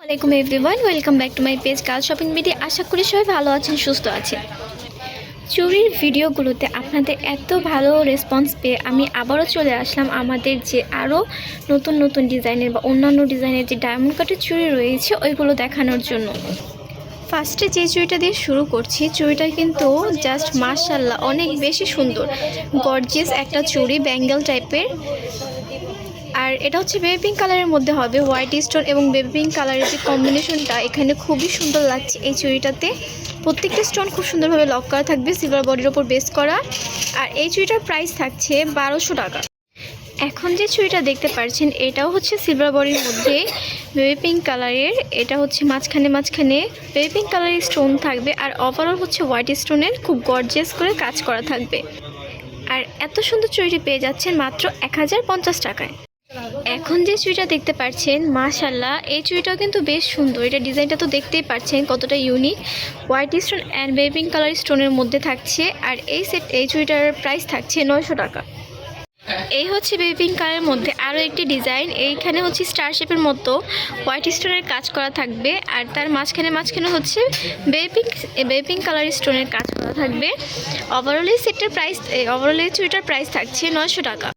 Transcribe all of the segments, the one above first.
আসসালামাইকুম everyone, welcome back to my page girl shopping video. আশা করি সবাই ভালো আছেন, সুস্থ আছেন। চুরির ভিডিওগুলোতে আপনাদের এত ভালো রেসপন্স পেয়ে আমি আবারও চলে আসলাম আমাদের যে আরও নতুন নতুন ডিজাইনের বা অন্যান্য ডিজাইনের যে ডায়মন্ড কাটের চুড়ি রয়েছে ওইগুলো দেখানোর জন্য। ফার্স্টে যে চুড়িটা দিয়ে শুরু করছি, চুড়িটা কিন্তু জাস্ট মাশাআল্লাহ অনেক বেশি সুন্দর, গর্জিয়াস একটা চুড়ি, ব্যাঙ্গেল টাইপের। আর এটা হচ্ছে বেবি পিঙ্ক কালারের মধ্যে হবে, হোয়াইট স্টোন এবং বেবি পিঙ্ক কালারের যে কম্বিনেশনটা এখানে খুবই সুন্দর লাগছে এই চুড়িটাতে। প্রত্যেকটা স্টোন খুব সুন্দরভাবে লক করা থাকবে, সিলভার বডির ওপর বেস করা। আর এই চুড়িটার প্রাইস থাকছে 1200 টাকা। এখন যে চুড়িটা দেখতে পাচ্ছেন এটাও হচ্ছে সিলভার বডির মধ্যে বেবি পিঙ্ক কালারের। এটা হচ্ছে মাঝখানে বেবি পিঙ্ক কালারের স্টোন থাকবে, আর ওভারঅল হচ্ছে হোয়াইট স্টোনের খুব গর্জিয়াস করে কাজ করা থাকবে। আর এত সুন্দর চুড়িটি পেয়ে যাচ্ছেন মাত্র 1050 টাকায়। এখন যে চুড়িটা দেখতে পাচ্ছেন মাশাআল্লাহ, এই চুড়িটাও কিন্তু বেশ সুন্দর। এটা ডিজাইনটা তো দেখতেই পাচ্ছেন কতটা unique, white stone and baby pink colour স্টোনের মধ্যে থাকছে। আর এই চুড়িটার প্রাইস থাকছে 900 টাকা। এই হচ্ছে বেবি পিঙ্ক কালারের মধ্যে আরও একটি ডিজাইন। এইখানে হচ্ছে স্টার শেপের মতো হোয়াইট স্টোনের কাজ করা থাকবে, আর তার মাঝখানে হচ্ছে বেবি পিঙ্ক কালার স্টোনের কাজ করা থাকবে। ওভারঅল এই চুড়িটার প্রাইস থাকছে 900 টাকা।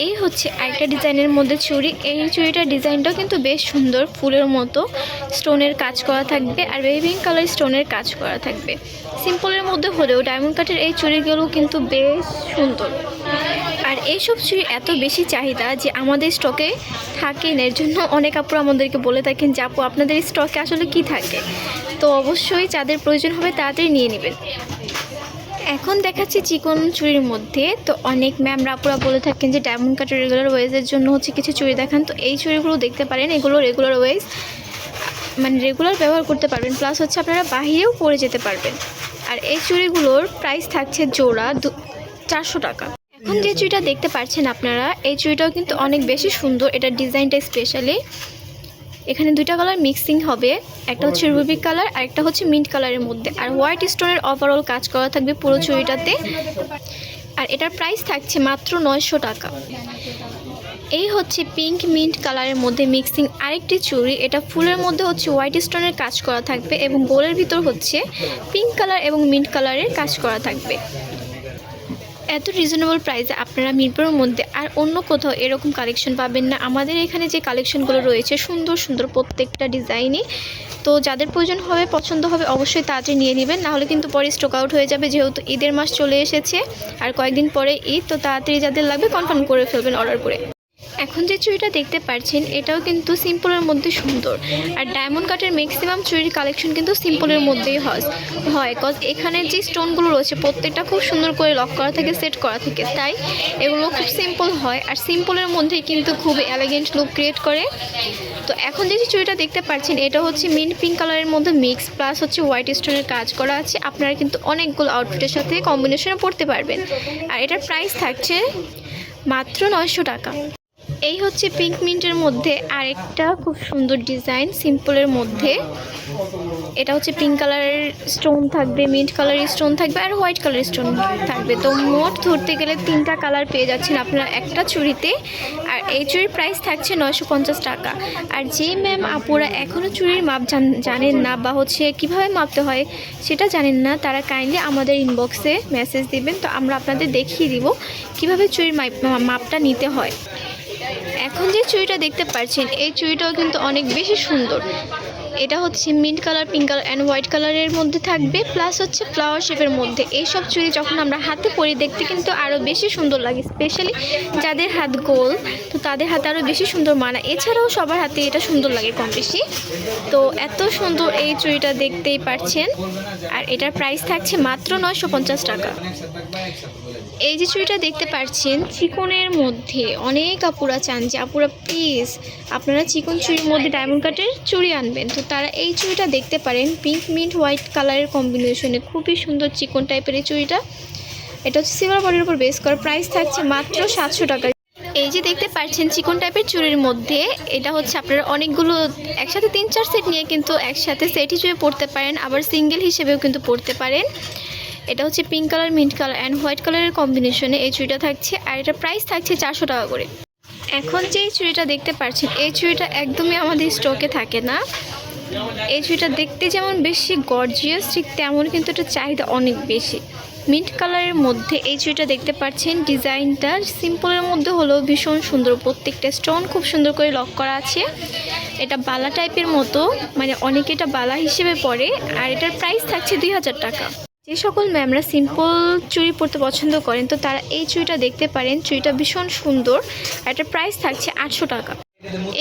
এই হচ্ছে আরেকটা ডিজাইনের মধ্যে চুড়ি। এই চুড়িটার ডিজাইনটাও কিন্তু বেশ সুন্দর, ফুলের মতো স্টোনের কাজ করা থাকবে, আর বেবি পিঙ্ক কালার স্টোনের কাজ করা থাকবে। সিম্পলের মধ্যে হলেও ডায়মন্ড কাটের এই চুড়িগুলো কিন্তু বেশ সুন্দর। আর এইসব চুড়ি এত বেশি চাহিদা যে আমাদের স্টকে থাকে না, এর জন্য অনেক আপুরা আমাদেরকে বলে থাকেন যে আপু আপনাদের স্টকে আসলে কি থাকে। তো অবশ্যই যাদের প্রয়োজন হবে তাড়াতাড়ি নিয়ে নেবেন। এখন দেখাচ্ছি চিকন চুড়ির মধ্যে। তো অনেক ম্যামরা আপুরা বলে থাকেন যে ডায়মন্ড কাটের রেগুলার ওয়েজের জন্য হচ্ছে কিছু চুড়ি দেখান। তো এই চুড়িগুলো দেখতে পারেন, এগুলো রেগুলার ওয়েজ, মানে রেগুলার ব্যবহার করতে পারবেন, প্লাস হচ্ছে আপনারা বাহিরেও পরে যেতে পারবেন। আর এই চুড়িগুলোর প্রাইস থাকছে জোড়া 400 টাকা। এখন যে চুড়িটা দেখতে পাচ্ছেন আপনারা, এই চুড়িটাও কিন্তু অনেক বেশি সুন্দর। এটার ডিজাইনটা স্পেশালি, এখানে দুইটা কালার মিক্সিং হবে, একটা হচ্ছে রুবি কালার আর একটা হচ্ছে মিন্ট কালারের মধ্যে। আর হোয়াইট স্টোনের ওভারঅল কাজ করা থাকবে পুরো চুড়িটাতে। আর এটার প্রাইস থাকছে মাত্র 900 টাকা। এই হচ্ছে পিঙ্ক মিন্ট কালারের মধ্যে মিক্সিং আরেকটি চুড়ি। এটা ফুলের মধ্যে হচ্ছে হোয়াইট স্টোনের কাজ করা থাকবে এবং গোলের ভিতর হচ্ছে পিঙ্ক কালার এবং মিন্ট কালারের কাজ করা থাকবে। এত রিজনেবল প্রাইসে আপনারা মিরপুরের মধ্যে আর অন্য কোথাও এরকম কালেকশন পাবেন না। আমাদের এখানে যে কালেকশনগুলো রয়েছে সুন্দর সুন্দর প্রত্যেকটা ডিজাইনই। তো যাদের প্রয়োজন হবে, পছন্দ হবে, অবশ্যই তাড়াতাড়ি নিয়ে নেবেন, নাহলে কিন্তু পরে স্টক আউট হয়ে যাবে। যেহেতু ঈদের মাস চলে এসেছে আর কয়েকদিন পরে ঈদ, তো তাড়াতাড়ি যাদের লাগবে কনফার্ম করে ফেলবেন অর্ডার করে। এখন যে চুড়িটা দেখতে পাচ্ছেন এটাও কিন্তু সিম্পলের মধ্যে সুন্দর। আর ডায়মন্ড কাটের ম্যাক্সিমাম চুড়ির কালেকশন কিন্তু সিম্পলের মধ্যেই হয় কজ এখানে যে স্টোনগুলো রয়েছে প্রত্যেকটা খুব সুন্দর করে লক করা থাকে, সেট করা থাকে, তাই এগুলো খুব সিম্পল হয়। আর সিম্পলের মধ্যেই কিন্তু খুব এলিগেন্ট লুক ক্রিয়েট করে। তো এখন যে চুড়িটা দেখতে পাচ্ছেন এটা হচ্ছে মিন্ট পিঙ্ক কালারের মধ্যে মিক্স, প্লাস হচ্ছে হোয়াইট স্টোনের কাজ করা আছে। আপনারা কিন্তু অনেকগুলো আউটফিটের সাথে কম্বিনেশনে পরতে পারবেন। আর এটার প্রাইস থাকছে মাত্র 900 টাকা। এই হচ্ছে পিঙ্ক মিন্টের মধ্যে আরেকটা খুব সুন্দর ডিজাইন সিম্পলের মধ্যে। এটা হচ্ছে পিঙ্ক কালারের স্টোন থাকবে, মিন্ট কালারের স্টোন থাকবে আর হোয়াইট কালারের স্টোন থাকবে। তো মোট ধরতে গেলে 3টা কালার পেয়ে যাচ্ছেন আপনারা একটা চুড়িতে। আর এই চুড়ির প্রাইস থাকছে 950 টাকা। আর যে ম্যাম আপুরা এখনও চুড়ির মাপ জানেন না বা হচ্ছে কীভাবে মাপতে হয় সেটা জানেন না, তারা কাইন্ডলি আমাদের ইনবক্সে মেসেজ দিবেন, তো আমরা আপনাদের দেখিয়ে দিব কীভাবে চুড়ির মাপটা নিতে হয়। এখন যে চুড়িটা দেখতে পাচ্ছেন এই চুড়িটাও কিন্তু অনেক বেশি সুন্দর। এটা হচ্ছে mint colour, pink colour and white কালারের মধ্যে থাকবে, প্লাস হচ্ছে ফ্লাওয়ার শেপের মধ্যে। এইসব চুড়ি যখন আমরা হাতে পরি দেখতে কিন্তু আরও বেশি সুন্দর লাগে, স্পেশালি যাদের হাত গোল, তো তাদের হাতে আরও বেশি সুন্দর মানায়। এছাড়াও সবার হাতে এটা সুন্দর লাগে কম বেশি। তো এত সুন্দর এই চুড়িটা দেখতেই পাচ্ছেন। আর এটার প্রাইস থাকছে মাত্র 950 টাকা। এই যে চুড়িটা দেখতে পাচ্ছেন চিকনের মধ্যে, অনেক আপুরা চান যে আপুরা প্লিজ আপনারা চিকন চুড়ির মধ্যে ডায়মন্ড কাটের চুড়ি আনবেন, তো তারা এই চুড়িটা দেখতে পারেন। পিঙ্ক মিন্ট হোয়াইট কালারের কম্বিনেশনে খুবই সুন্দর চিকন টাইপের এই চুড়িটা। এটা হচ্ছে সিলভার বডির উপর বেস করা, প্রাইস থাকছে মাত্র 700 টাকা। এই যে দেখতে পাচ্ছেন চিকন টাইপের চুড়ির মধ্যে, এটা হচ্ছে আপনারা অনেকগুলো একসাথে 3-4 সেট নিয়ে কিন্তু একসাথে সেট হিসেবে পরতে পারেন, আবার সিঙ্গেল হিসেবেও কিন্তু পরতে পারেন। এটা হচ্ছে pink colour, mint colour and white কালারের কম্বিনেশনে এই চুড়িটা থাকছে। আর এটা প্রাইস থাকছে 400 টাকা করে। এখন যে চুড়িটা দেখতে পাচ্ছেন এই চুড়িটা একদমই আমাদের স্টকে থাকে না, এই চুড়িটা দেখতে যেমন বেশি গর্জিয়াস, ঠিক তেমন কিন্তু এটা চাহিদা অনেক বেশি। মিন্ট কালারের মধ্যে এই চুড়িটা দেখতে পাচ্ছেন। ডিজাইনটা সিম্পলের মধ্যে হলো ভীষণ সুন্দর, প্রত্যেকটা স্টোন খুব সুন্দর করে লক করা আছে। এটা বালা টাইপের মতো, মানে অনেকে এটা বালা হিসেবে পরে। আর এটার প্রাইস থাকছে 2000 টাকা। যে সকল ম্যামরা সিম্পল চুড়ি পরতে পছন্দ করেন তো তারা এই চুড়িটা দেখতে পারেন। চুড়িটা ভীষণ সুন্দর, এটার প্রাইস থাকছে 800 টাকা।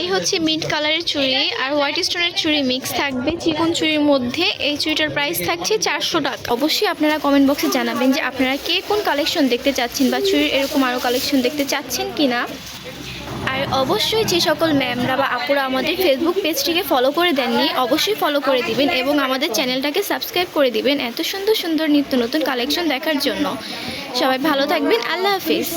এই হচ্ছে মিন্ট কালারের চুড়ি আর হোয়াইট স্টোনের চুড়ি মিক্স থাকবে চিকন চুড়ির মধ্যে। এই চুড়িটার প্রাইস থাকছে 400 টাকা। অবশ্যই আপনারা কমেন্ট বক্সে জানাবেন যে আপনারা কে কোন কালেকশন দেখতে চাচ্ছেন বা চুড়ির এরকম আরও কালেকশন দেখতে চাচ্ছেন কি না। আর অবশ্যই যে সকল ম্যামরা বা আপুরা আমাদের ফেসবুক পেজটিকে ফলো করে দেননি অবশ্যই ফলো করে দিবেন এবং আমাদের চ্যানেলটাকে সাবস্ক্রাইব করে দিবেন এত সুন্দর সুন্দর নিত্য নতুন কালেকশন দেখার জন্য। সবাই ভালো থাকবেন, আল্লাহ হাফিজ।